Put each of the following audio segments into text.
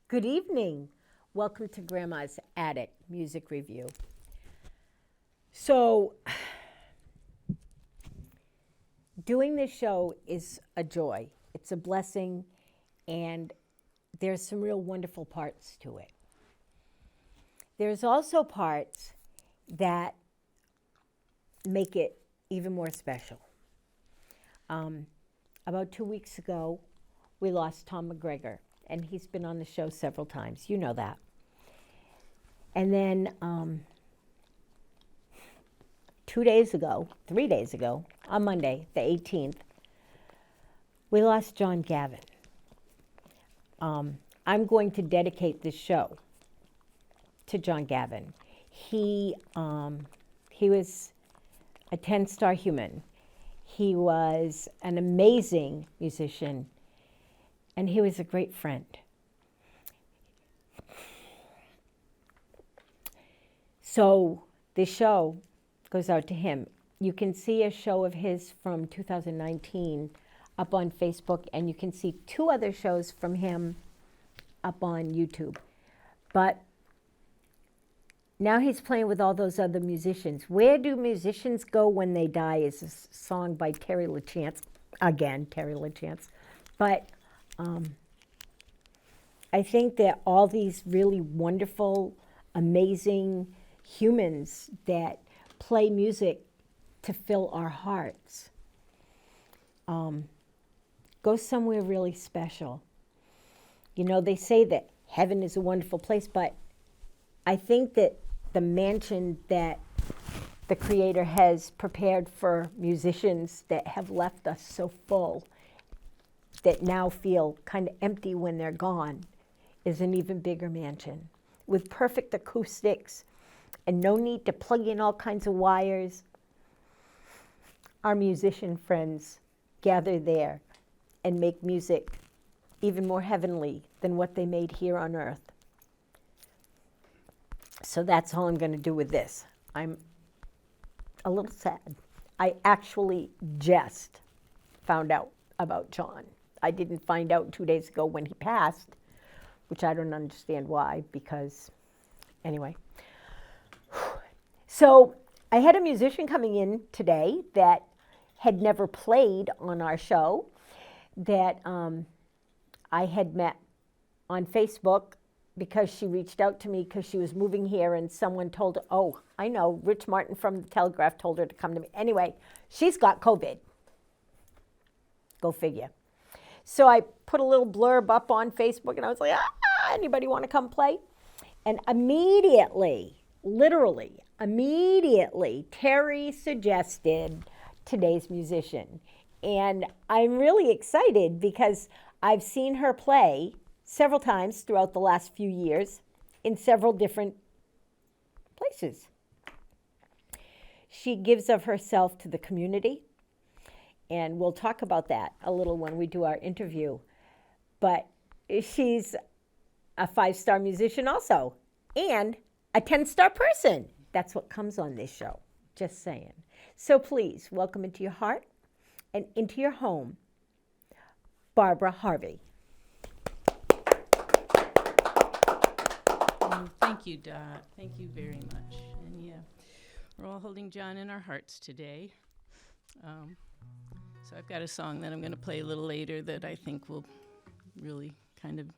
Good evening. Welcome to Grandma's Attic Music Review. So, doing this show is a joy. It's a blessing, and there's some real wonderful parts to it. There's also parts that make it even more special. About 2 weeks ago, we lost Tom McGregor. And he's been on the show several times. You know that. And then 3 days ago, on Monday, the 18th, we lost John Gavin. I'm going to dedicate this show to John Gavin. He was a 10-star human. He was an amazing musician. And he was a great friend. So this show goes out to him. You can see a show of his from 2019 up on Facebook, and you can see 2 other shows from him up on YouTube. But now he's playing with all those other musicians. Where do musicians go when they die is a song by Terry LaChance. Again, Terry LaChance. But I think that all these really wonderful, amazing humans that play music to fill our hearts go somewhere really special. You know, they say that heaven is a wonderful place, but I think that the mansion that the Creator has prepared for musicians that have left us so full, that now feel kind of empty when they're gone, is an even bigger mansion with perfect acoustics and no need to plug in all kinds of wires. Our musician friends gather there and make music even more heavenly than what they made here on earth. So that's all I'm going to do with this. I'm a little sad. I actually just found out about John. I didn't find out 2 days ago when he passed, which I don't understand why, because anyway. So I had a musician coming in today that had never played on our show, that I had met on Facebook because she reached out to me because she was moving here and someone told her, oh, I know, Rich Martin from the Telegraph told her to come to me. Anyway, she's got COVID. Go figure. So I put a little blurb up on Facebook and I was like, anybody want to come play? And immediately, literally, immediately, Terry suggested today's musician. And I'm really excited because I've seen her play several times throughout the last few years in several different places. She gives of herself to the community. And we'll talk about that a little when we do our interview. But she's a 5-star musician also, and a 10-star person. That's what comes on this show, just saying. So please, welcome into your heart and into your home, Barbara Harvey. Thank you, Dot. Thank you very much. And yeah, we're all holding John in our hearts today. So I've got a song that I'm going to play a little later that I think will really kind of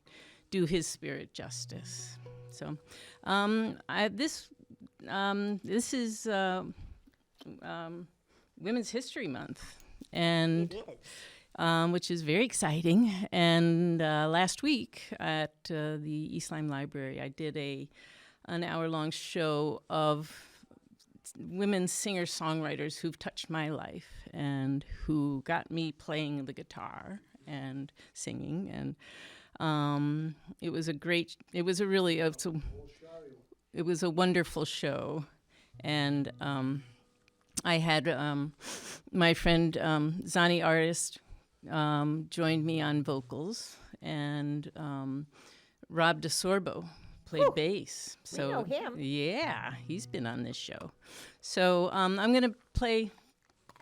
do his spirit justice. So this is Women's History Month, and It is. which is very exciting. And last week at the East Lyme Library, I did an hour-long show of women singer-songwriters who've touched my life and who got me playing the guitar and singing. And it was a wonderful show. And I had my friend Zani Artist joined me on vocals, and Rob DeSorbo played bass. So we know him. Yeah, he's been on this show. So I'm going to play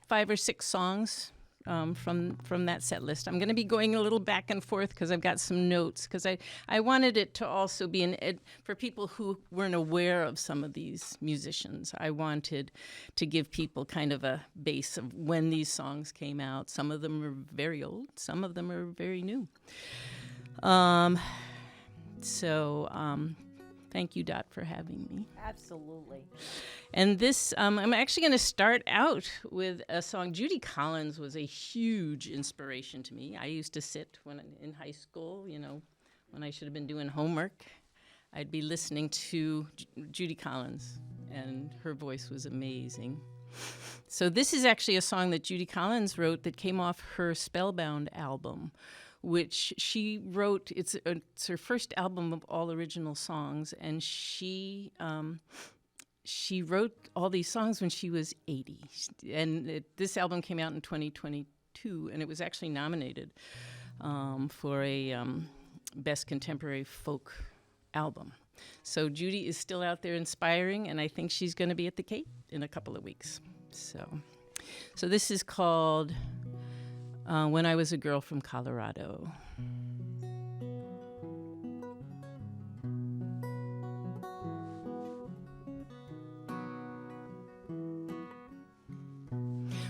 5 or 6 songs from that set list. I'm going to be going a little back and forth because I've got some notes, because I wanted it to also be for people who weren't aware of some of these musicians. I wanted to give people kind of a base of when these songs came out. Some of them are very old, some of them are very new. Thank you, Dot, for having me. Absolutely. And this, I'm actually going to start out with a song. Judy Collins was a huge inspiration to me. I used to sit in high school, when I should have been doing homework. I'd be listening to Judy Collins, and her voice was amazing. So this is actually a song that Judy Collins wrote that came off her Spellbound album, which she wrote. It's her first album of all original songs, and she wrote all these songs when she was 80. And this album came out in 2022, and it was actually nominated for a Best Contemporary Folk Album. So Judy is still out there inspiring, and I think she's going to be at the Cape in a couple of weeks. So this is called When I Was a Girl from Colorado.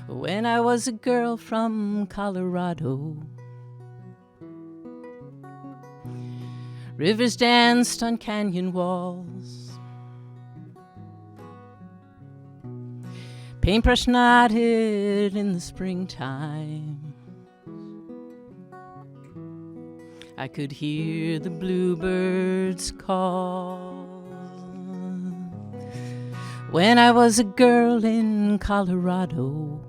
When I was a girl from Colorado, rivers danced on canyon walls, paintbrush nodded in the springtime. I could hear the bluebirds call. When I was a girl in Colorado,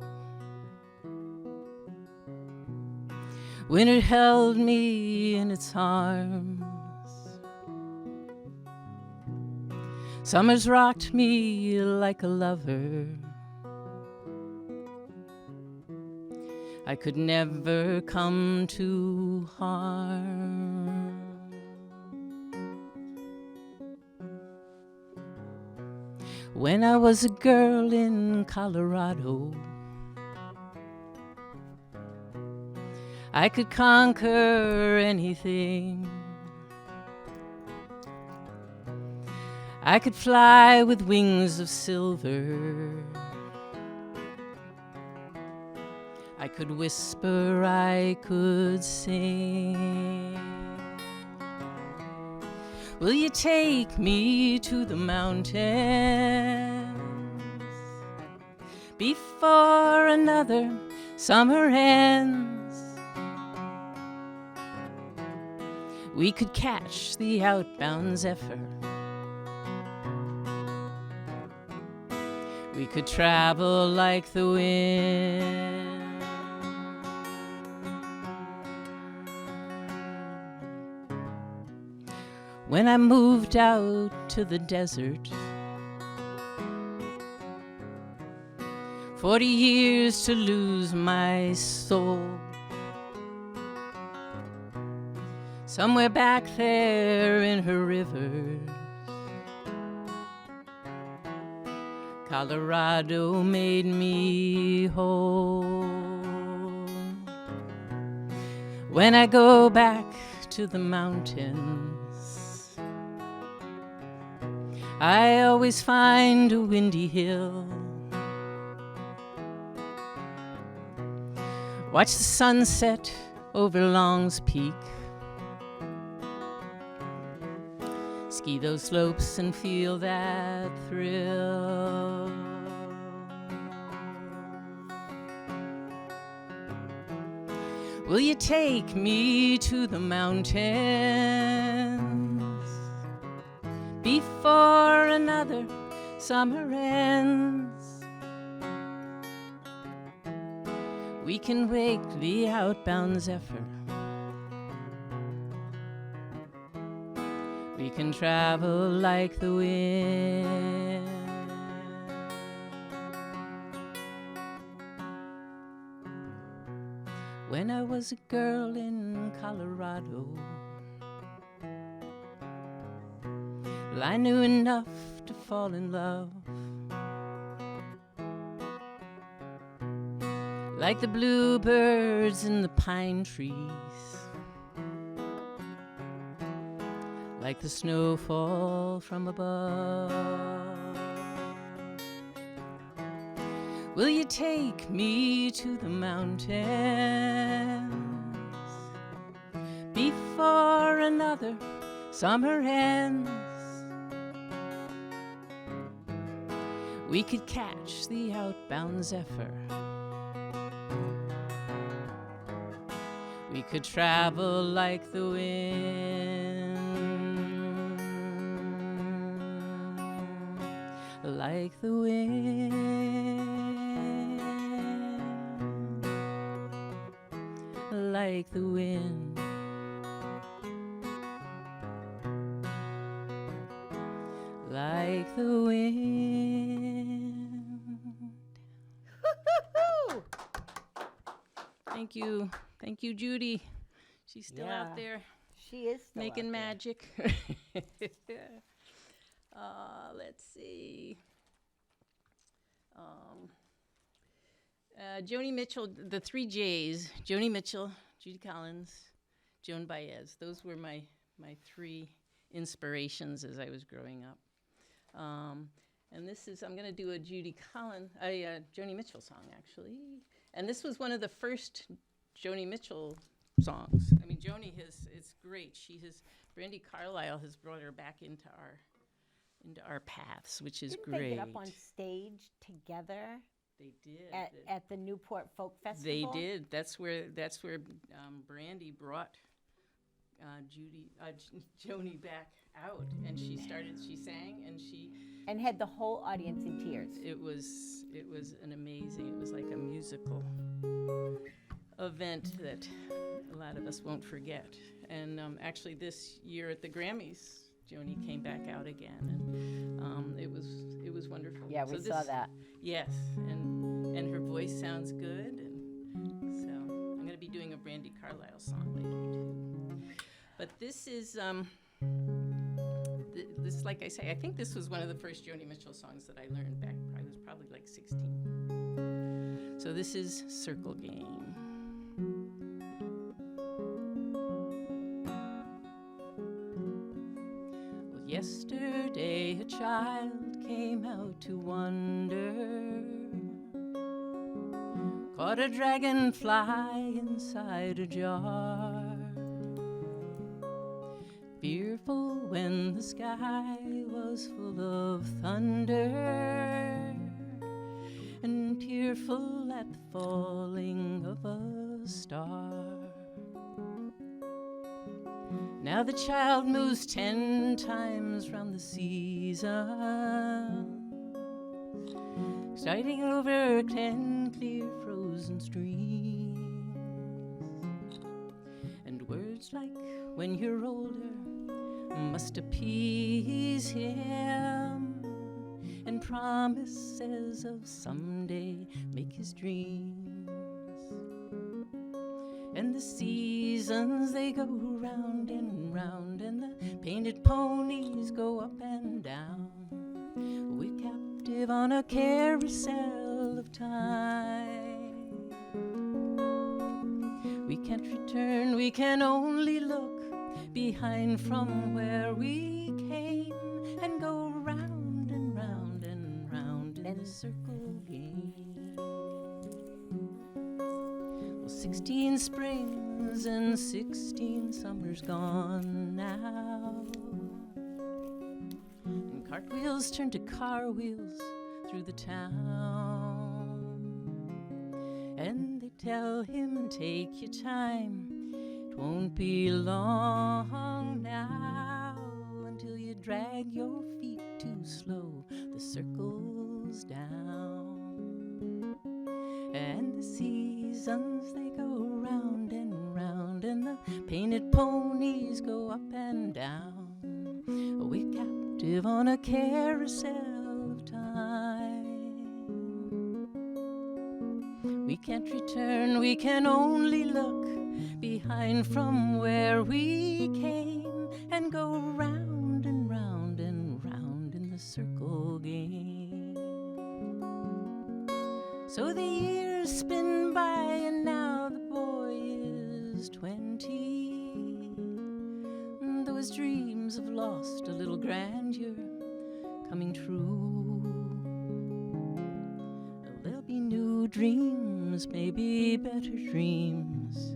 winter held me in its arms. Summers rocked me like a lover. I could never come to harm. When I was a girl in Colorado, I could conquer anything. I could fly with wings of silver. I could whisper, I could sing. Will you take me to the mountains before another summer ends? We could catch the outbound zephyr. We could travel like the wind. When I moved out to the desert, 40 years to lose my soul. Somewhere back there in her rivers, Colorado made me whole. When I go back to the mountains, I always find a windy hill. Watch the sunset over Long's Peak. ski those slopes and feel that thrill. Will you take me to the mountains before another summer ends? We can wake the outbound zephyr. We can travel like the wind. When I was a girl in Colorado, well, I knew enough to fall in love. Like the bluebirds in the pine trees, like the snowfall from above. Will you take me to the mountains before another summer ends? We could catch the outbound zephyr. We could travel like the wind, like the wind, like the wind. Like the wind. Thank you. Thank you, Judy. She's still out there. She is still making out there. magic. Let's see. Joni Mitchell, the three J's, Joni Mitchell, Judy Collins, Joan Baez. Those were my three inspirations as I was growing up. And this is, I'm going to do a Joni Mitchell song, actually. And this was one of the first Joni Mitchell songs. I mean, Joni it's great. Brandy Carlisle has brought her back into our paths, which is Didn't great. they get up on stage together? They did. At the Newport Folk Festival? They did. That's where Brandy brought Joni back out, and she sang, and had the whole audience in tears. It was an amazing. It was like a musical event that a lot of us won't forget. And actually, this year at the Grammys, Joni came back out again, and it was wonderful. Yeah, we saw that. Yes, and her voice sounds good, and so I'm going to be doing a Brandy Carlisle song later too. But this is this, like I say, I think this was one of the first Joni Mitchell songs that I learned back. I was probably like 16. So this is Circle Game. Well, yesterday a child came out to wander, caught a dragonfly inside a jar. Fearful when the sky was full of thunder, and tearful at the falling of a star. Now the child moves 10 times round the seasons, striding over 10 clear frozen streams, and words like when you're older must appease him, and promises of someday make his dreams. And the seasons, they go round and round, and the painted ponies go up and down. We're captive on a carousel of time. We can't return, we can only look behind from where we came, and go round and round and round in the circle game. Well, 16 springs and 16 summers gone now, Cartwheels turn to car wheels through the town. And they tell him, take your time, it won't be long now until you drag your feet too slow the circles down. And the seasons, they go round and round, and the painted ponies go up and down. We're captive on a carousel of time. We can't return, we can only look behind from where we came and go round and round and round in the circle game. So the years spin by and now the boy is 20. Those dreams have lost a little grandeur coming true. There'll be new dreams, maybe better dreams,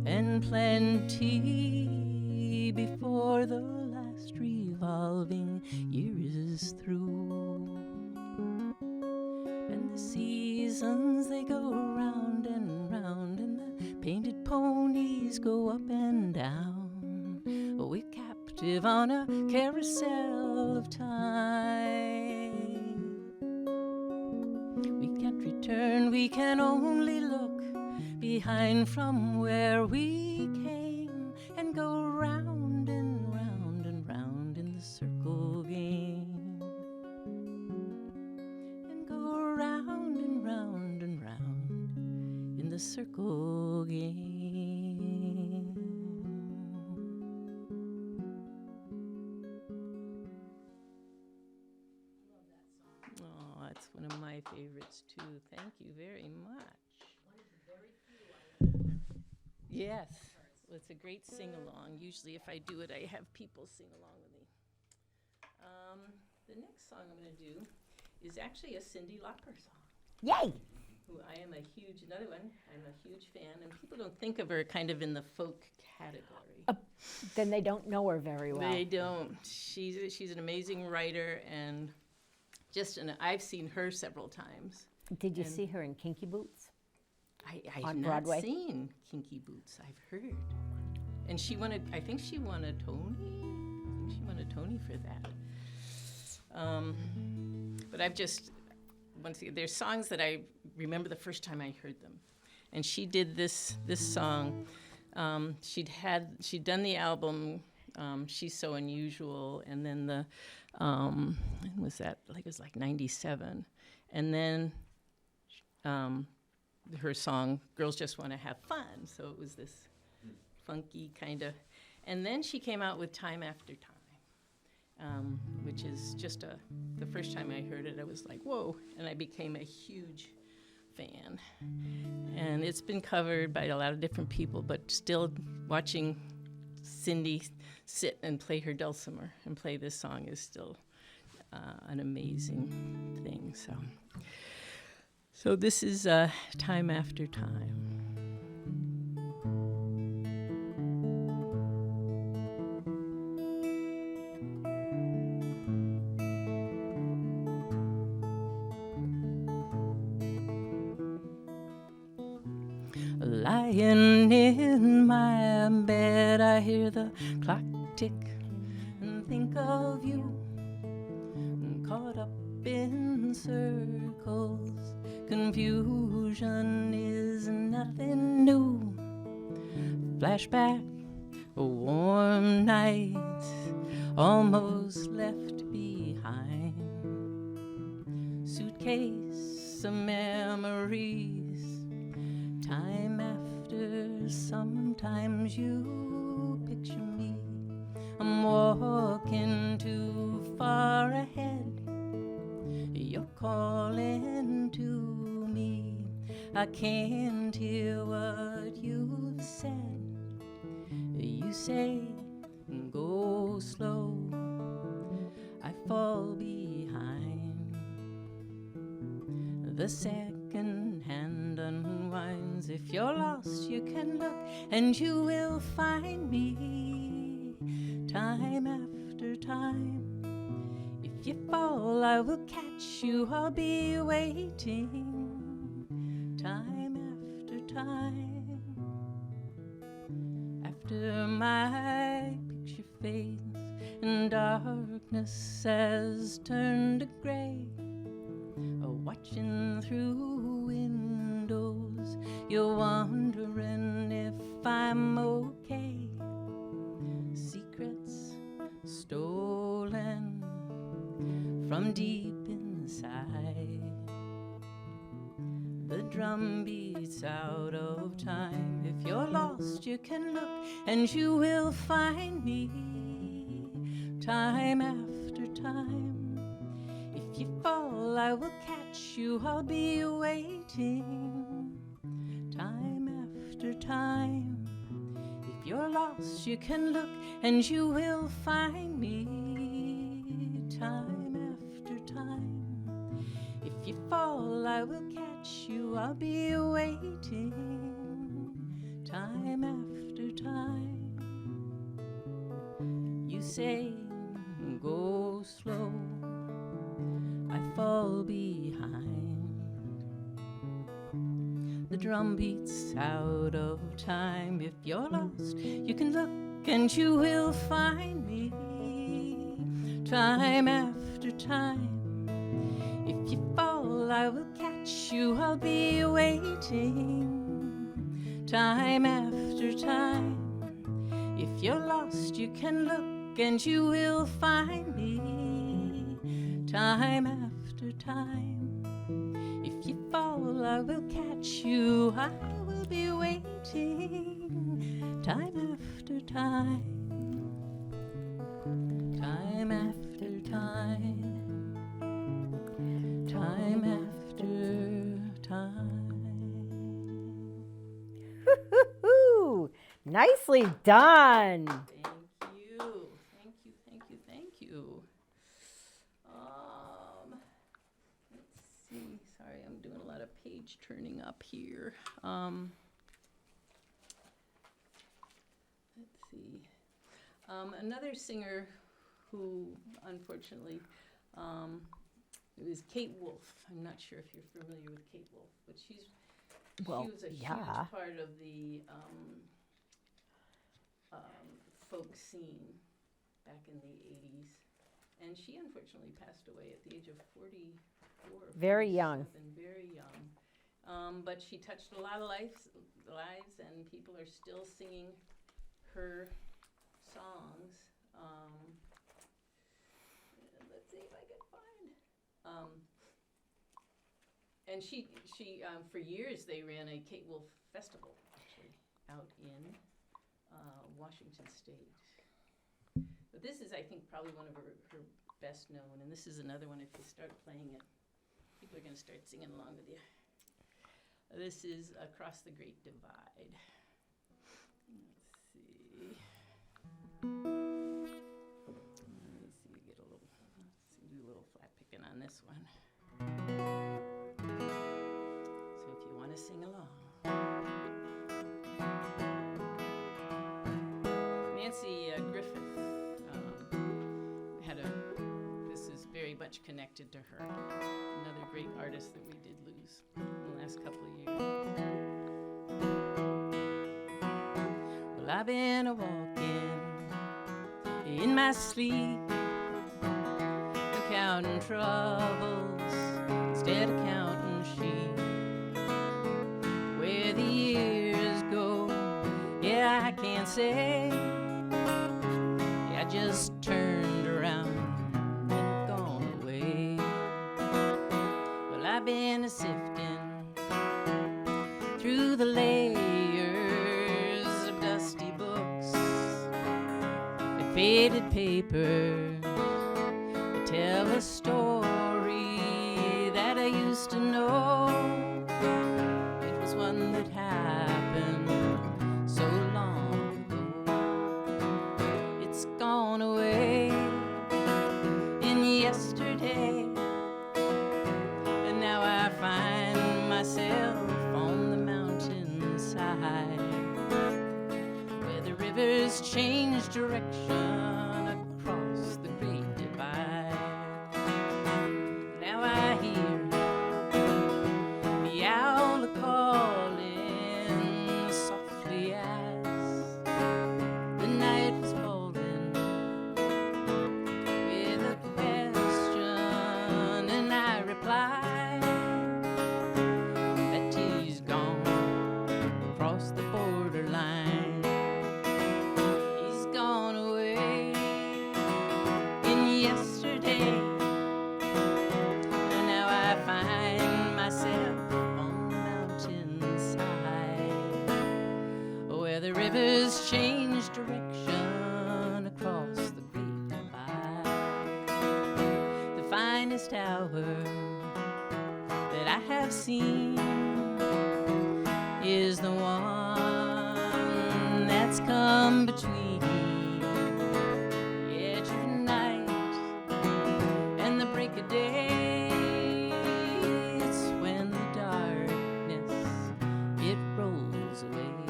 and plenty before the last revolving year is through. And the seasons, they go round and round, and the painted ponies go up and down. We're captive on a carousel of time. We can't return, we can only look behind from where we came and go round and round and round in the circle game. And go round and round and round in the circle game. Oh, that's one of my favorites too. Thank you very much. Yes, well, it's a great sing-along. Usually if I do it, I have people sing along with me. The next song I'm going to do is actually a Cyndi Lauper song, Yay! who I am another one, I'm a huge fan, and people don't think of her kind of in the folk category. Then they don't know her very well. They don't. She's an amazing writer, and I've seen her several times. Did you see her in Kinky Boots? I've On not Broadway? seen Kinky Boots. I've heard, and I think she won a Tony. I think she won a Tony for that. But once again, there's songs that I remember the first time I heard them, and she did this song. She'd done the album. She's So Unusual, and then when was that? It was like 97, and then her song "Girls Just Want to Have Fun." So it was this funky kind of, and then she came out with "Time After Time," which is just the first time I heard it, I was like, whoa, and I became a huge fan. And it's been covered by a lot of different people, but still watching Cyndi sit and play her dulcimer and play this song is still an amazing thing. So this is Time After Time. Lying in my bed, I hear the clock tick and think of you, caught up in circles. Confusion is nothing new. Flashback, warm nights almost left behind. Suitcase of memories. Time after, sometimes you picture me. I'm walking too far ahead. You're calling to me. I can't hear what you've said. You say, go slow. I fall behind. The second hand unwinds. If you're lost, you can look and you will find me. Time after time. If If you fall, I will catch you. I'll be waiting time after time. After my picture fades and darkness has turned to gray, watching through windows, you're wondering if I'm okay. Secrets stolen from deep inside. The drum beats out of time. If you're lost, you can look and you will find me time after time. If you fall, I will catch you. I'll be waiting time after time. If you're lost, you can look and you will find me time after time. If you fall, I will catch you. I'll be waiting time after time. You say, go slow, I fall behind. The drum beats out of time. If you're lost, you can look and you will find me time after time. If you fall, I will catch you. I'll be waiting time after time. If you're lost, you can look and you will find me time after time. If you fall, I will catch you. I will be waiting time after time. Time after time. Time after time. Woo-hoo-hoo. Nicely done. Thank you. Thank you, thank you, thank you. Let's see. Sorry, I'm doing a lot of page turning up here. Let's see. Another singer who, unfortunately, it was Kate Wolf. I'm not sure if you're familiar with Kate Wolf, but she was a huge part of the folk scene back in the 80s. And she unfortunately passed away at the age of 44. Very young. Very young. But she touched a lot of lives, and people are still singing her songs. Let's see if I can find. And she for years they ran a Kate Wolf Festival, actually, out in Washington State. But this is, I think, probably one of her best known, and this is another one, if you start playing it, people are going to start singing along with you. This is Across the Great Divide. Let's see. Get a little, do a little flat picking on this one. So if you want to sing along. Nancy Griffith this is very much connected to her. Another great artist that we did lose in the last couple of years. Well, I've been a-walking in my sleep, counting troubles instead of counting sheep. Where the years go, yeah, I can't say. I just turned around and gone away. Well, I've been a-sifting through the layers of dusty books and faded papers that tell a story that I used to know. It was one that happened so long ago. It's gone away in yesterday, and now I find myself on the mountainside where the rivers change direction across the Great Divide. brightest hour that I have seen is the one that's come between the edge of night and the break of day. It's when the darkness, it rolls away,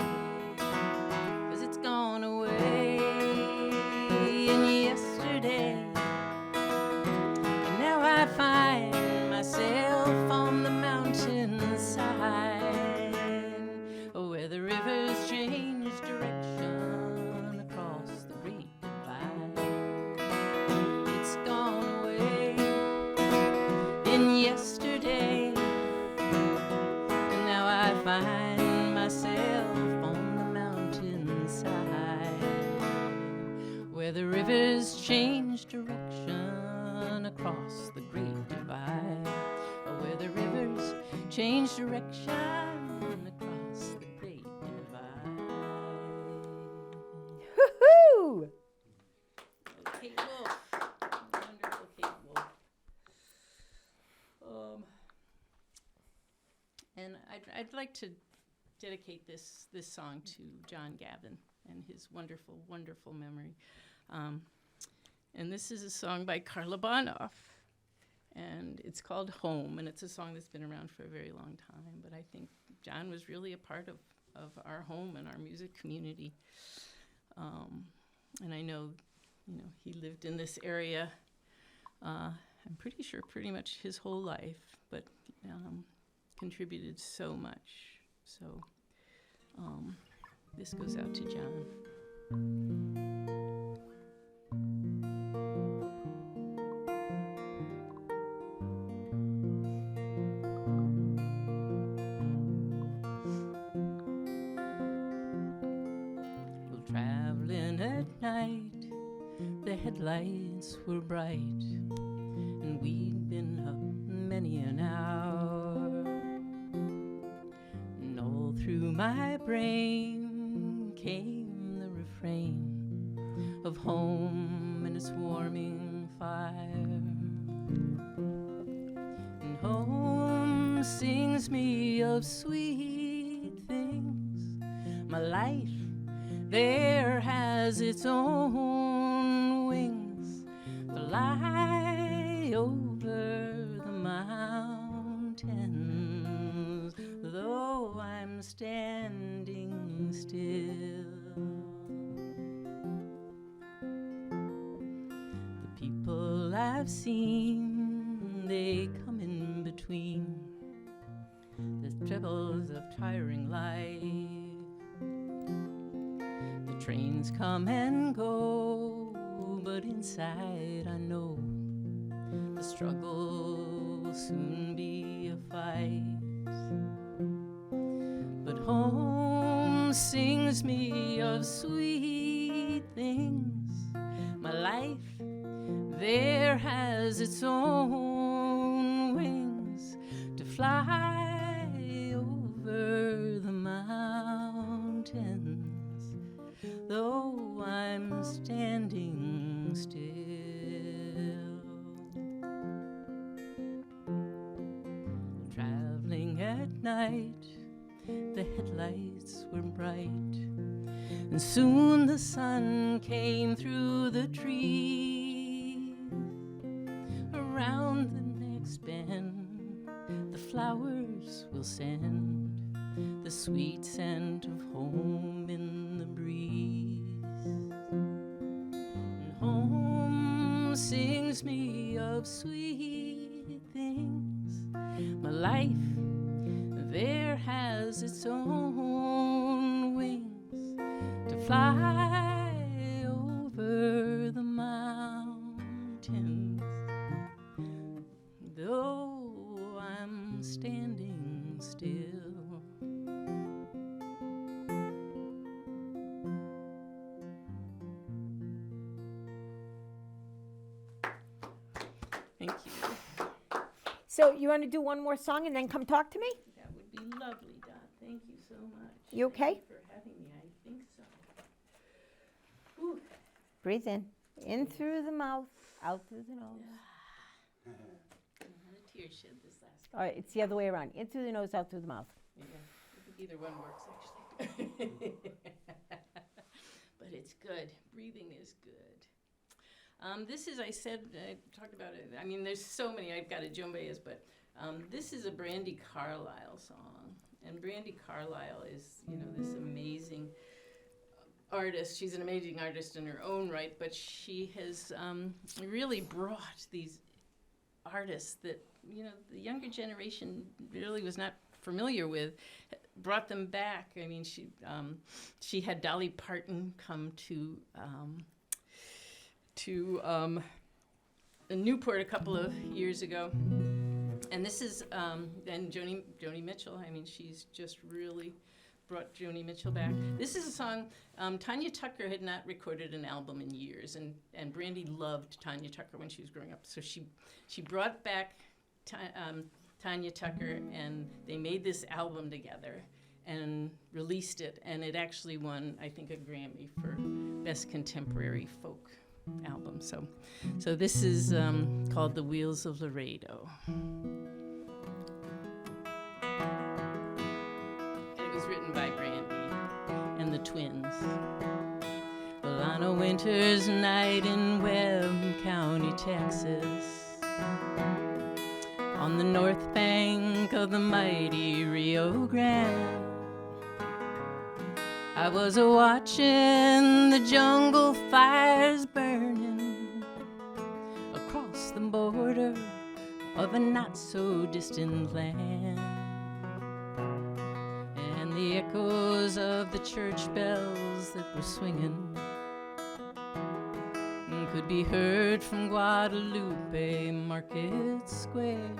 'cause it's gone away in yesterday. And now I find myself on the mountainside, where the rivers change direction across the great divide. It's gone away in yesterday, and now I find myself on the mountainside, where the rivers change direction across the great divide. Where the rivers change direction across the great divide. Woohoo! Kate Wolf, wonderful Kate Wolf. And I'd like to dedicate this song to John Gavin and his wonderful, wonderful memory. And this is a song by Carla Bonoff, and it's called Home, and it's a song that's been around for a very long time, but I think John was really a part of our home and our music community. And I know, he lived in this area, I'm pretty sure pretty much his whole life, but contributed so much. So this goes out to John. Traveling at night, the headlights were bright, and we'd been up many an hour. And all through my brain came the refrain of home and its warming fire. And home sings me of sweet things. My life there has its own wings, fly over the mountains, though I'm standing still. The people I've seen, they come in between the troubles of tiring life. Trains come and go, but inside I know the struggle will soon be a fight. But home sings me of sweet things. My life there has its own wings to fly over the mountains, though I'm standing still. Traveling at night, the headlights were bright, and soon the sun came through the trees. Around the next bend, the flowers will send the sweet scent of home in the breeze. And home sings me of sweet things. My life there has its own wings to fly over the mountains, though I'm standing still. Thank you. So you want to do one more song and then come talk to me? That would be lovely, Dot. Thank you so much. You okay? Thank you for having me. I think so. Whew. Breathe in. In through the mouth, out through the nose. tears shed this last. All right, it's the other way around. In through the nose, out through the mouth. Yeah, I think either one works actually. But it's good. Breathing is good. This is, I said, I talked about it. I mean, there's so many. I've got a Jumbeas, but this is a Brandi Carlile song. And Brandi Carlile is, this amazing artist. She's an amazing artist in her own right, but she has really brought these artists that, the younger generation really was not familiar with, brought them back. I mean, she had Dolly Parton come to Newport a couple of years ago. And this is, and Joni Mitchell, I mean, she's just really brought Joni Mitchell back. This is a song, Tanya Tucker had not recorded an album in years, and Brandi loved Tanya Tucker when she was growing up. So she brought back Tanya Tucker, and they made this album together and released it, and it actually won, I think, a Grammy for Best Contemporary Folk Album. So this is called The Wheels of Laredo. It was written by Brandi and the twins. Well, on a winter's night in Webb County, Texas, on the north bank of the mighty Rio Grande, I was a-watching the jungle fires burning across the border of a not-so-distant land. And the echoes of the church bells that were swinging could be heard from Guadalupe Market Square.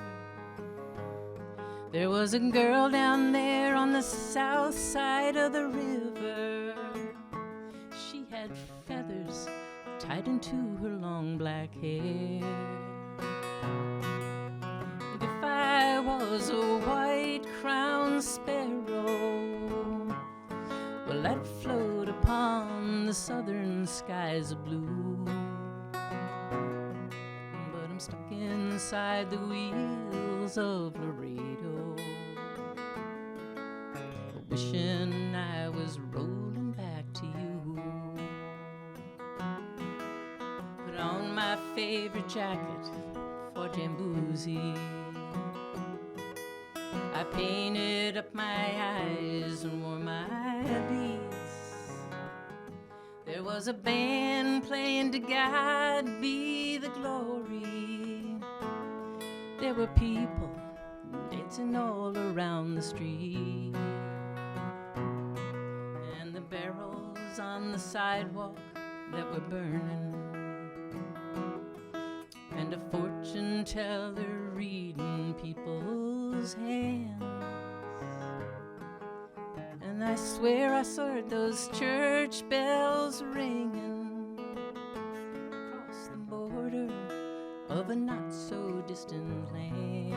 There was a girl down there on the south side of the river. She had feathers tied into her long black hair. And if I was a white-crowned sparrow, well, I'd float upon the southern skies of blue. But I'm stuck inside the wheels of Laredo, wishing I was rolling back to you. Put on my favorite jacket for Jamboozy. I painted up my eyes and wore my beads. There was a band playing "To God Be the Glory." There were people dancing all around the street, and the barrels on the sidewalk that were burning, and a fortune teller reading people's hands. And I swear I saw those church bells ringing across the border of a not-so-distant land,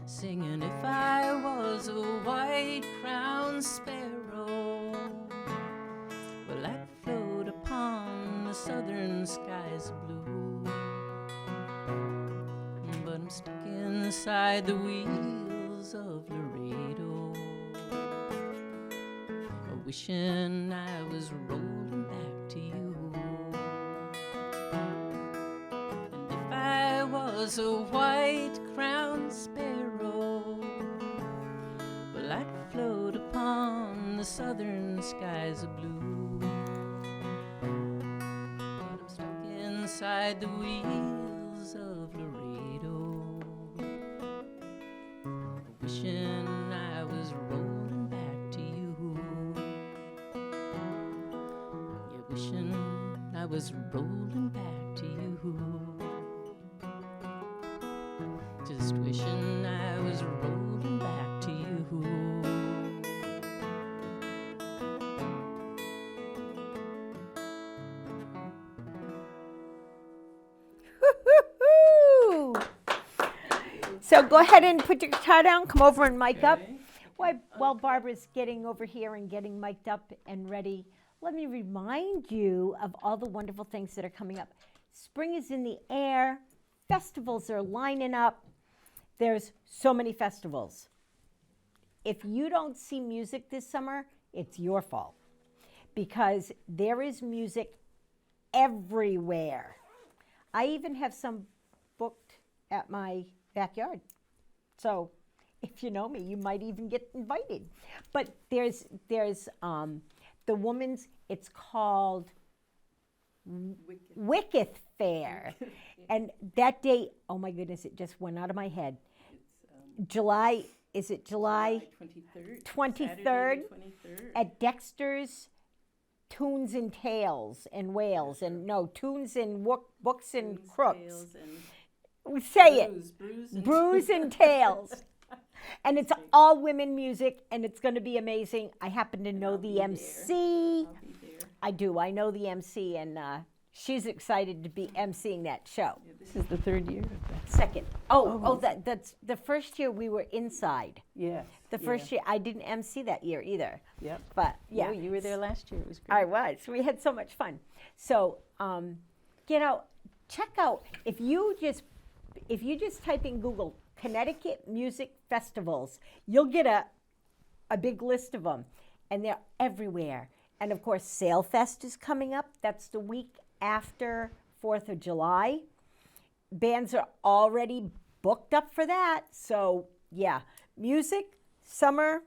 singing, if I was a white-crowned sparrow, well, I'd float upon the southern skies of blue. But I'm stuck inside the wheels of Laredo, wishing I was rolling back to you. And if I was a white-crowned sparrow, well, I'd float upon the southern skies of blue. But I'm stuck inside the wheels of Laredo, wishing I was rolling back to you. Yeah, wishing I was rolling back to you. Just wishing I was rolling back to you. Woo-hoo-hoo! So go ahead and put your guitar down, come over and mic up. While Barbara's getting over here and getting mic'd up and ready, let me remind you of all the wonderful things that are coming up. Spring is in the air. Festivals are lining up. There's so many festivals. If you don't see music this summer, it's your fault, because there is music everywhere. I even have some booked at my backyard. So if you know me, you might even get invited. But there's the woman's, it's called Wicked Fair. And that date, oh my goodness, it just went out of my head. July, is it July 23rd? 23rd at Dexter's Tunes and Tales and Wales, and no, Tunes and Books and Crooks. Say it. Brews and Tales. And it's all women music, and it's going to be amazing. I happen to know the MC. I'll be there. I do. I know the MC, and she's excited to be emceeing that show. Yeah, this is the third year of that. Second. That's the first year we were inside. Yes. The first year, I didn't MC that year either. Yep. But yeah. No, you were there last year. It was great. I was. We had so much fun. So, check out, if you just type in Google Connecticut Music Festivals, you'll get a big list of them, and they're everywhere. And of course, Sailfest is coming up. That's the week after 4th of July. Bands are already booked up for that. So, yeah, music, summer,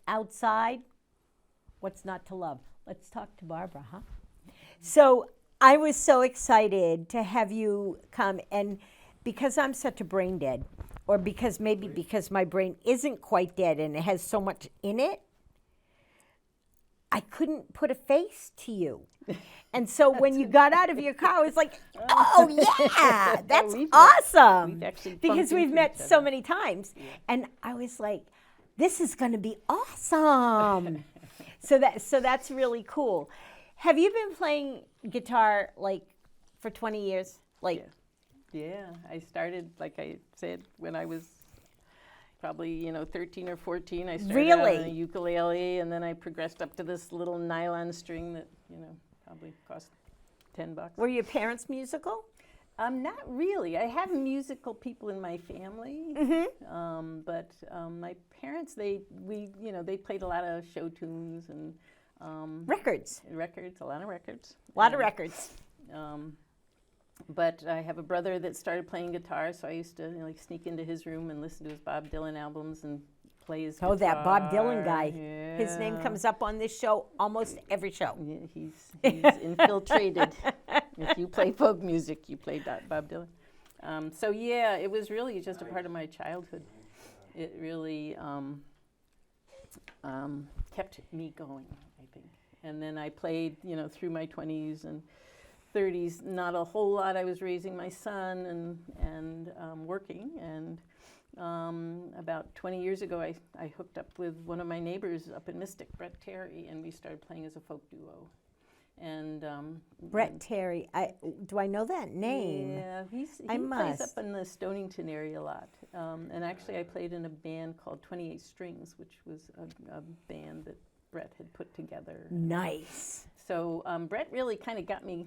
outside, what's not to love? Let's talk to Barbara, huh? So I was so excited to have you come, and because I'm such a brain dead, or because my brain isn't quite dead and it has so much in it, I couldn't put a face to you. And so when you got out of your car, I was like, oh yeah, that's awesome. Because we've met so many times. Yeah. And I was like, this is going to be awesome. So that's really cool. Have you been playing guitar for 20 years? Yeah, I started, like I said, when I was probably 13 or 14. I started out on a ukulele, and then I progressed up to this little nylon string that probably cost $10. Were your parents musical? Not really. I have musical people in my family, but my parents they played a lot of show tunes and records, a lot of records. But I have a brother that started playing guitar, so I used to sneak into his room and listen to his Bob Dylan albums and play his guitar. Oh, that Bob Dylan guy. Yeah. His name comes up on this show almost every show. Yeah, he's infiltrated. If you play folk music, you play Bob Dylan. So yeah, it was really just a part of my childhood. It really kept me going, I think. And then I played, through my 20s and 30s, not a whole lot. I was raising my son and working, and about 20 years ago I hooked up with one of my neighbors up in Mystic, Brett Terry, and we started playing as a folk duo. And Brett Terry, do I know that name? Yeah, he plays up in the Stonington area a lot. And actually I played in a band called 28 Strings, which was a band that Brett had put together. Nice. So Brett really kind of got me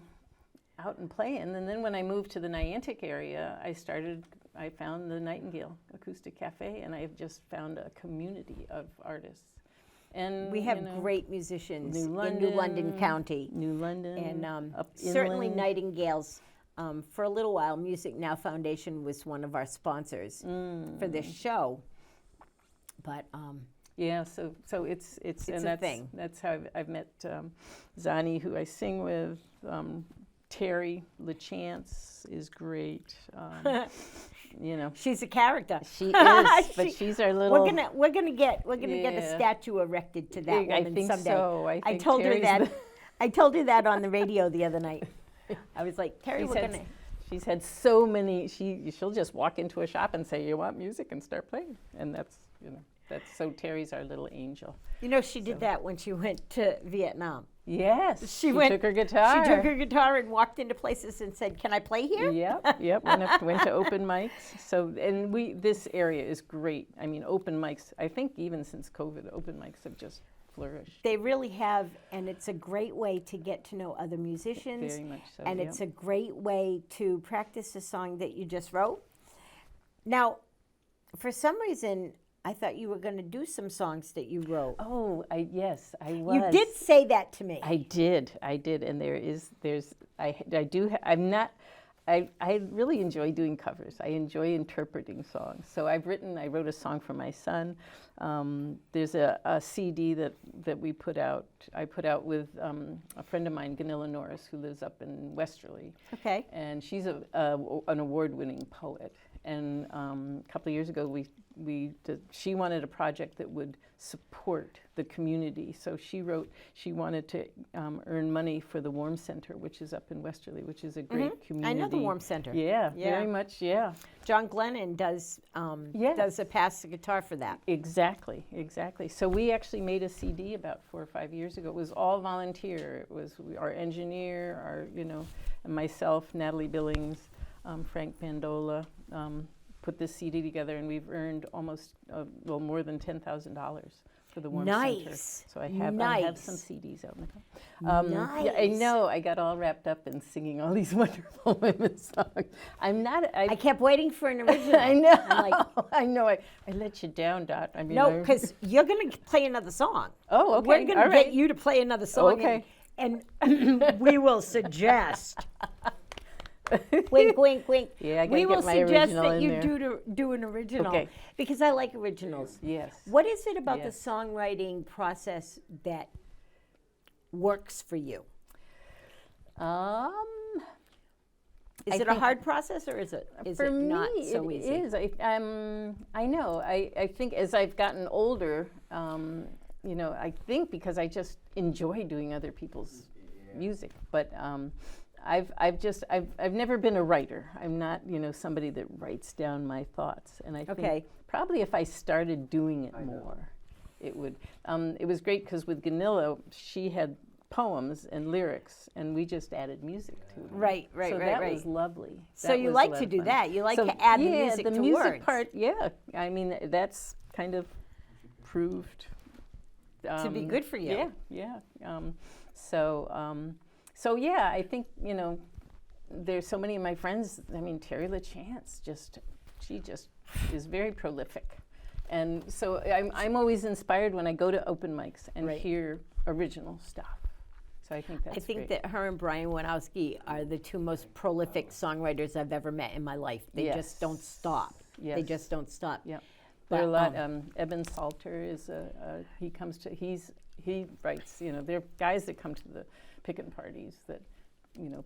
out and playing, and then when I moved to the Niantic area, I found the Nightingale Acoustic Cafe, and I've just found a community of artists. And we have great musicians in New London County. New London. And certainly Nightingales. For a little while, Music Now Foundation was one of our sponsors for this show. But yeah, so it's a thing. That's how I've met Zani, who I sing with. Terry LaChance is great. She's a character. She is, but she's our little. We're gonna get a statue erected to that woman I think someday. So. I told her that. I told her that on the radio the other night. I was like, Terry, she's had so many. She'll just walk into a shop and say, "You want music?" and start playing, and that's so. Terry's our little angel. She did that when she went to Vietnam. Yes, she took her guitar. She took her guitar and walked into places and said, "Can I play here?" Yep. Went to open mics. So, and this area is great. I mean, open mics. I think even since COVID, open mics have just flourished. They really have, and it's a great way to get to know other musicians. Very much so. And yep. it's a great way to practice a song that you just wrote. Now, for some reason, I thought you were going to do some songs that you wrote. Oh, yes, I was. You did say that to me. I did, and I really enjoy doing covers. I enjoy interpreting songs. So I wrote a song for my son. There's a CD that we put out. I put out with a friend of mine, Ganilla Norris, who lives up in Westerly. Okay. And she's an award-winning poet. And a couple of years ago, she wanted a project that would support the community. So she wanted to earn money for the Warm Center, which is up in Westerly, which is a great community. I know the Warm Center. Yeah, very much, yeah. John Glennon does a pass the guitar for that. Exactly. So we actually made a CD about 4 or 5 years ago. It was all volunteer. It was our engineer, and myself, Natalie Billings, Frank Bandola, put this CD together, and we've earned almost more than $10,000 for the Warm Center. So I have some CDs out now. Nice. Yeah, I know. I got all wrapped up in singing all these wonderful women's songs. I kept waiting for an original. I know. I'm like, I know. I let you down, Dot. I mean, no, because you're going to play another song. Oh, okay. We're going to get you to play another song. Okay. And we will suggest. Wink, wink, wink. Yeah, I gotta we will get my suggest original that in you there. do an original, Okay. because I like originals. Yes. What is it about Yes. the songwriting process that works for you? Is it a hard process, or is it For me, not so easy? it is. I know. I think as I've gotten older, I think because I just enjoy doing other people's music, but I've never been a writer. I'm not, somebody that writes down my thoughts. And I think probably if I started doing it more, it would. It was great because with Ganilla, she had poems and lyrics, and we just added music to them. Right. So that was lovely. So you like to do that. You like to add the music to words. Yeah, the music part, yeah. I mean, that's kind of proved to be good for you. Yeah. So yeah, I think, there's so many of my friends. I mean, Terry LaChance she just is very prolific. And so I'm always inspired when I go to open mics and hear original stuff. So I think that's great. that her and Brian Winowski are the two most prolific songwriters I've ever met in my life. They just don't stop. Yes. They just don't stop. Yep. But, There are a lot. Eben Salter is he writes. There are guys that come to the pickin' parties that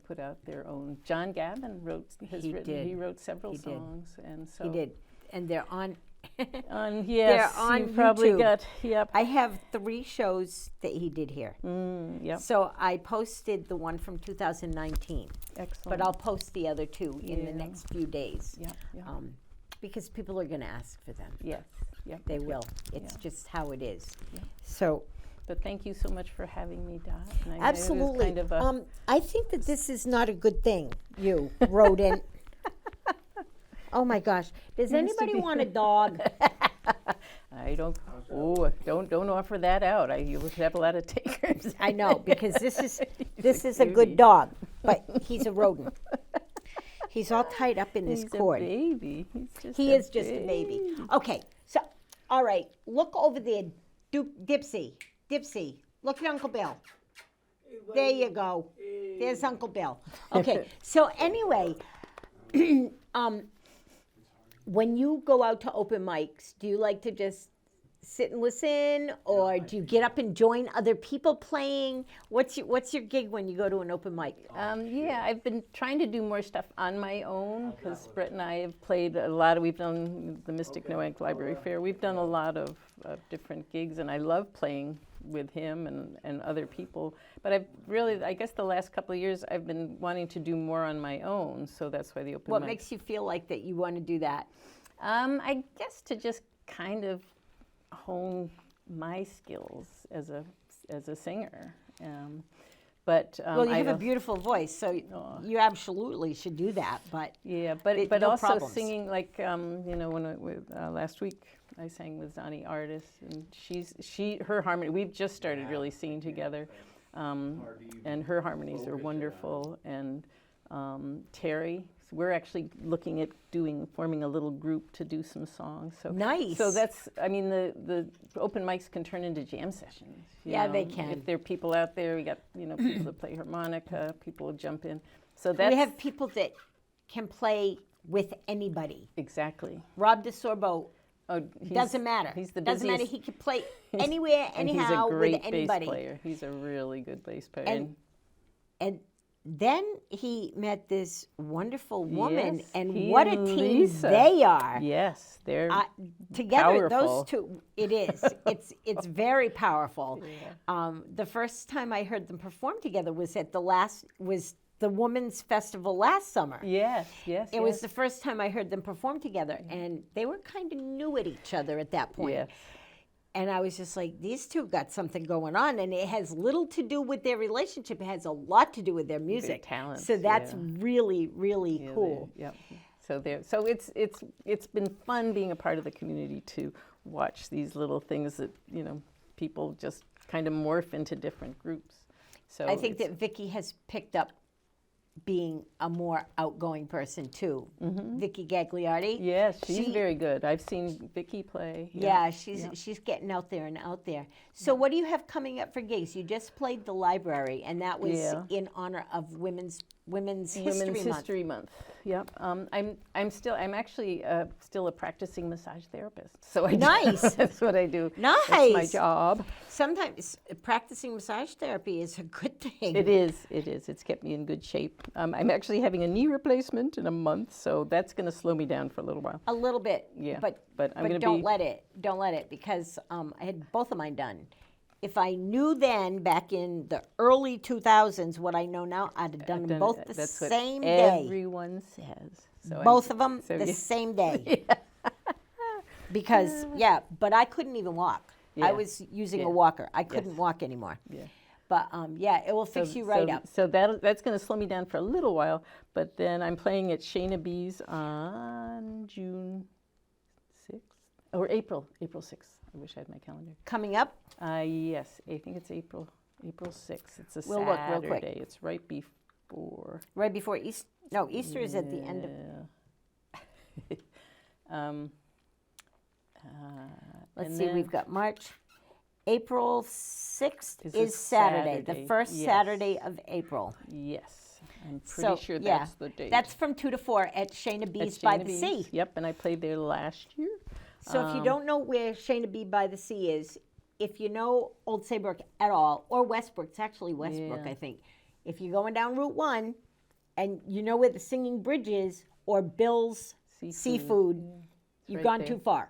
put out their own. John Gavin he wrote several songs, and so he did, and they're on. They're on you probably YouTube. got. Yep. I have 3 shows that he did here. Yep. So I posted the one from 2019. Excellent. But I'll post the other 2 in the next few days. Yep. Because people are going to ask for them. Yes. Yep. They will. It's just how it is. Yep. So. But thank you so much for having me, Dot. And I know it was Absolutely. kind of I think that this is not a good thing, you rodent. Oh my gosh. Does anybody want a dog? I don't. Oh, don't offer that out. You would have a lot of takers. I know, because this is a cutie. good dog, but he's a rodent. He's all tied up in this He's cord. a baby. He is just a baby. Okay, so all right, look over there, Dipsy, look at Uncle Bill. There you go. There's Uncle Bill. Okay, so anyway, when you go out to open mics, do you like to just sit and listen, or do you get up and join other people playing? What's your gig when you go to an open mic? Yeah, I've been trying to do more stuff on my own because Brett and I have played a lot. We've done the Mystic Noack Library Fair. We've done a lot of different gigs, and I love playing with him and other people. But I guess the last couple of years, I've been wanting to do more on my own, so that's why the open mic. What makes you feel like that you want to do that? I guess to just kind of hone my skills as a singer. Well, you have a beautiful voice, so you absolutely should do that. But but no also problems. singing, like when last week I sang with Zani Artis, and her harmony. We've just started really singing together, and her harmonies are wonderful. And Terry, so we're actually looking at forming a little group to do some songs. So Nice. So that's, I mean, the open mics can turn into jam sessions. Yeah, they can. If there are people out there, we got people that play harmonica, people will jump in. So that's We have people that can play with anybody. exactly. Rob DeSorbo, Oh, doesn't matter. He's the doesn't matter. busiest. He can play anywhere, And anyhow, he's a great with anybody. bass player. He's a really good bass player. And then he met this wonderful woman, Yes, and he what a and team Lisa. they are. Yes, they're Together, powerful. those two, it is. It's very powerful. Yeah. The first time I heard them perform together was at the Women's Festival last summer. Yes, yes. It was the first time I heard them perform together, and they were kind of new at each other at that point. Yes. And I was just like, these two got something going on, and it has little to do with their relationship. It has a lot to do with their music. talents, So that's yeah. really, really Yeah, cool. Yep. So it's been fun being a part of the community to watch these little things that people just kind of morph into different groups. So I think that Vicky has picked up being a more outgoing person too. Vicky Gagliardi. yes, she's very good. I've seen Vicky play. Yeah, she's getting out there and out there. So what do you have coming up for gigs? You just played the library, and that was in honor of Women's History Month. Yep. I'm actually still a practicing massage therapist. So I Nice. That's what I do. Nice. That's my job. Sometimes practicing massage therapy is a good thing. It is. It's kept me in good shape. I'm actually having a knee replacement in a month, so that's going to slow me down for a little while. A little bit. Yeah, But I'm gonna don't let it because I had both of mine done. If I knew then, back in the early 2000s, what I know now, I'd have done them both the That's same what day. everyone says. So Both of them so the yeah. same day. Because, but I couldn't even walk. Yeah. I was using Yeah. a walker. I couldn't Yes. walk anymore. Yeah. But, it will fix you right up. So that's going to slow me down for a little while, but then I'm playing at Shayna B's on June 6th, or April 6th. I wish I had my calendar. Coming up, Yes, I think it's April 6th. It's a We'll Saturday. look real quick. It's right before. right before Easter. No, Easter is at the end of. Let's and see, then we've got March. April 6th Is is a Saturday, the Saturday, first yes. Saturday of April. Yes, I'm pretty So, sure yeah, that's the date. That's from 2 to 4 at Shayna At B's by Shayna the B's. Sea. Yep, and I played there last year. So if you don't know where Shayna B by the Sea is, if you know Old Saybrook at all, or Westbrook, it's actually Westbrook, Yeah. I think. If you're going down Route 1 and you know where the Singing Bridge is or Bill's Seafood, you've right gone there. too far.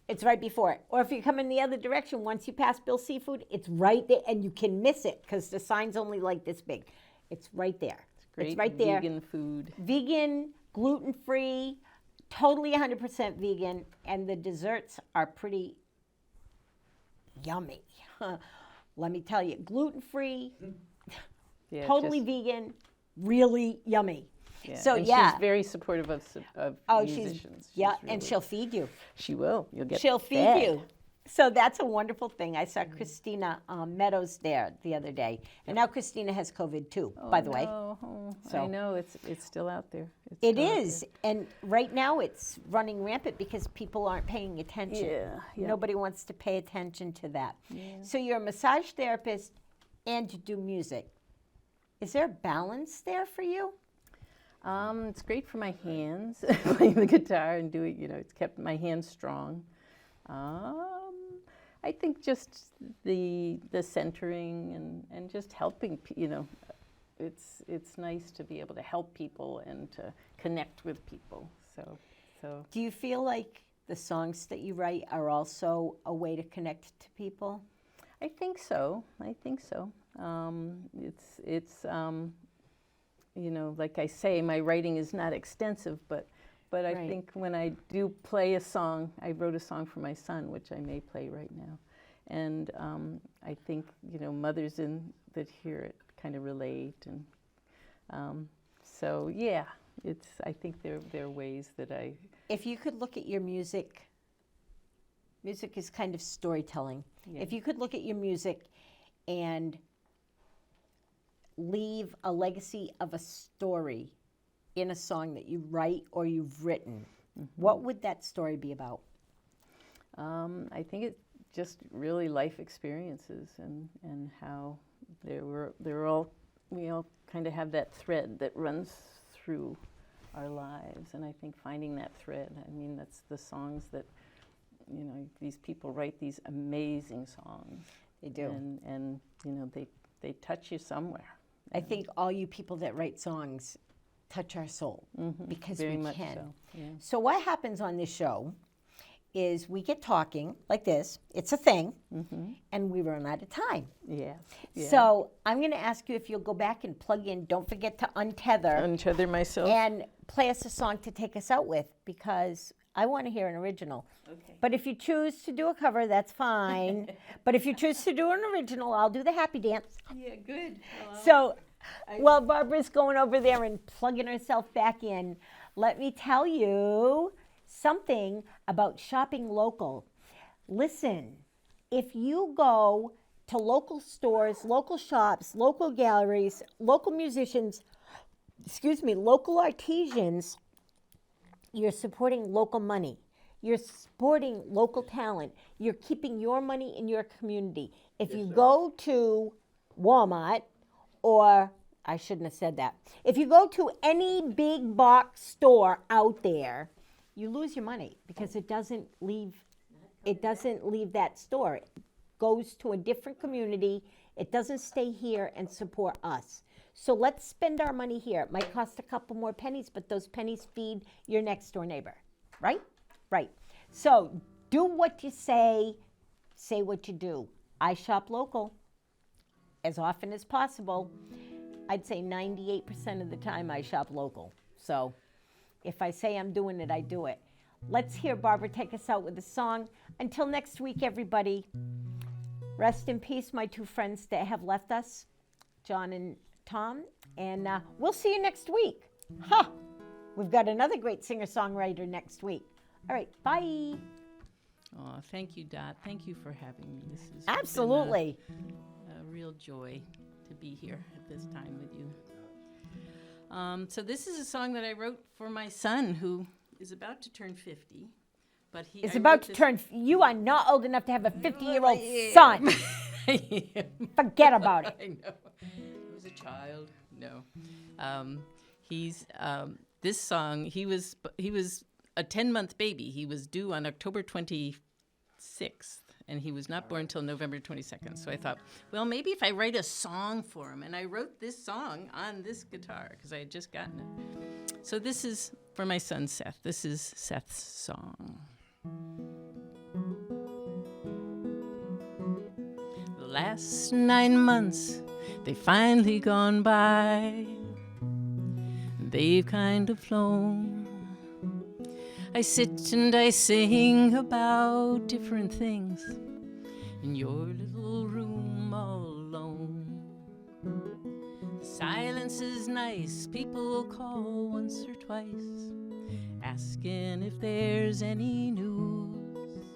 It's right before it. Or if you come in the other direction, once you pass Bill's Seafood, it's right there, and you can miss it because the sign's only like this big. It's right there. Great It's right there. vegan food. Vegan, gluten-free, totally 100% vegan, and the desserts are pretty yummy. Let me tell you, gluten-free, Yeah, totally just- vegan, really yummy. yeah. So and yeah. she's very supportive of Oh, musicians. yeah, She's and really- she'll feed you. She will. You'll get. She'll feed fed. you. So that's a wonderful thing. I saw Christina Meadows there the other day, and now Christina has COVID too. by the way, Oh, So- I know it's still out there. It's it still out is, and right now it's running rampant because people aren't paying attention. Yeah. Nobody wants to pay attention to that. So you're a massage therapist, and you do music. Is there a balance there for you? It's great for my hands, playing the guitar and doing. It's kept my hands strong. I think just the centering and just helping. It's nice to be able to help people and to connect with people. So Do you feel like the songs that you write are also a way to connect to people? I think so. It's like I say, my writing is not extensive, but I Right. think when I do play a song, I wrote a song for my son, which I may play right now, and I think mothers that hear it kind of relate, and so yeah, I think there are ways that I. If you could look at your music Music is kind of storytelling. Yeah. If you could look at your music and leave a legacy of a story in a song that you write or you've written, what would that story be about? I think it's just really life experiences and how we all kind of have that thread that runs through our lives, and I think finding that thread, I mean, that's the songs that, you know, these people write these amazing songs. They do. And you know, they touch you somewhere. I think all you people that write songs touch our soul because Very we much can. so, yeah. So what happens on this show is we get talking like this. It's a thing, and we run out of time. Yes. Yeah. So I'm going to ask you if you'll go back and plug in. Don't forget to untether Untether myself. and play us a song to take us out with, because I want to hear an original. Okay. But if you choose to do a cover, that's fine. But if you choose to do an original, I'll do the happy dance. Yeah, good. So while Barbara's going over there and plugging herself back in, let me tell you something about shopping local. Listen, if you go to local stores, local shops, local galleries, local musicians, local artisans, you're supporting local money. You're supporting local talent. You're keeping your money in your community. If you go to Walmart, or I shouldn't have said that. If you go to any big box store out there, you lose your money because it doesn't leave that store. It goes to a different community. It doesn't stay here and support us. So let's spend our money here. It might cost a couple more pennies, but those pennies feed your next door neighbor, right? Right. So do what you say what you do. I shop local as often as possible. I'd say 98% of the time I shop local. So if I say I'm doing it, I do it. Let's hear Barbara take us out with a song. Until next week, everybody, rest in peace, my two friends that have left us, John and Tom, and we'll see you next week. We've got another great singer-songwriter next week. All right, bye. Oh, thank you, Dot. Thank you for having me. This is Absolutely. a real joy to be here at this time with you. So this is a song that I wrote for my son, who is about to turn 50. But he It's I about wrote to this- turn. You are not old enough to have a 50-year-old son. I am. Forget about it. I know. He was a child. No. He's this song. He was a 10-month baby. He was due on October 26th, and he was not born until November 22nd. So I thought, well, maybe if I write a song for him, and I wrote this song on this guitar because I had just gotten it. So this is for my son Seth. This is Seth's song. The last 9 months, they finally gone by. They've kind of flown. I sit and I sing about different things in your little room all alone. The silence is nice. People call once or twice, asking if there's any news.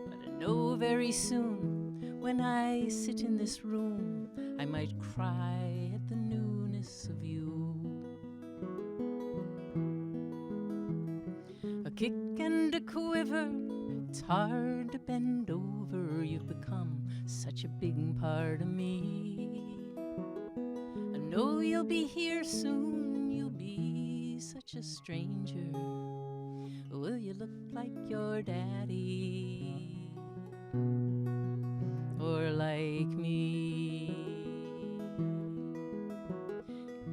But I know very soon, when I sit in this room, I might cry at the newness of you. A kick and a quiver, it's hard to bend over. You've become such a big part of me. I know you'll be here soon, you'll be such a stranger. Will you look like your daddy? Or like me?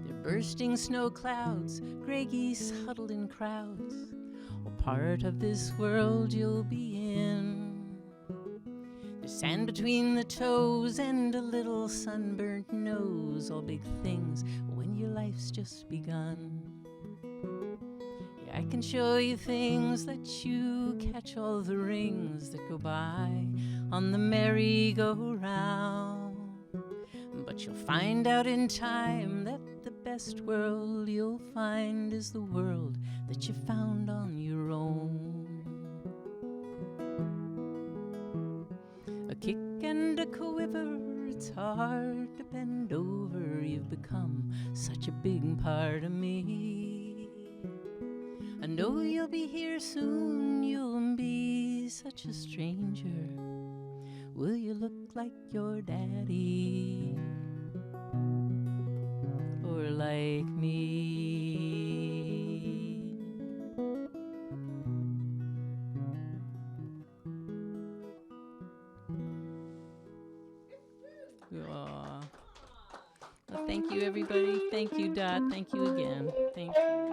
They're bursting snow clouds, gray geese huddled in crowds. Part of this world you'll be in. There's sand between the toes and a little sunburnt nose, all big things when your life's just begun. Yeah, I can show you things, let you catch all the rings that go by on the merry-go-round. But you'll find out in time that the best world you'll find is the world that you found on your own. and a quiver. It's hard to bend over. You've become such a big part of me. I know you'll be here soon. You'll be such a stranger. Will you look like your daddy or like me? Aw. Well, thank you, everybody. Thank you, Dot. Thank you again. Thank you.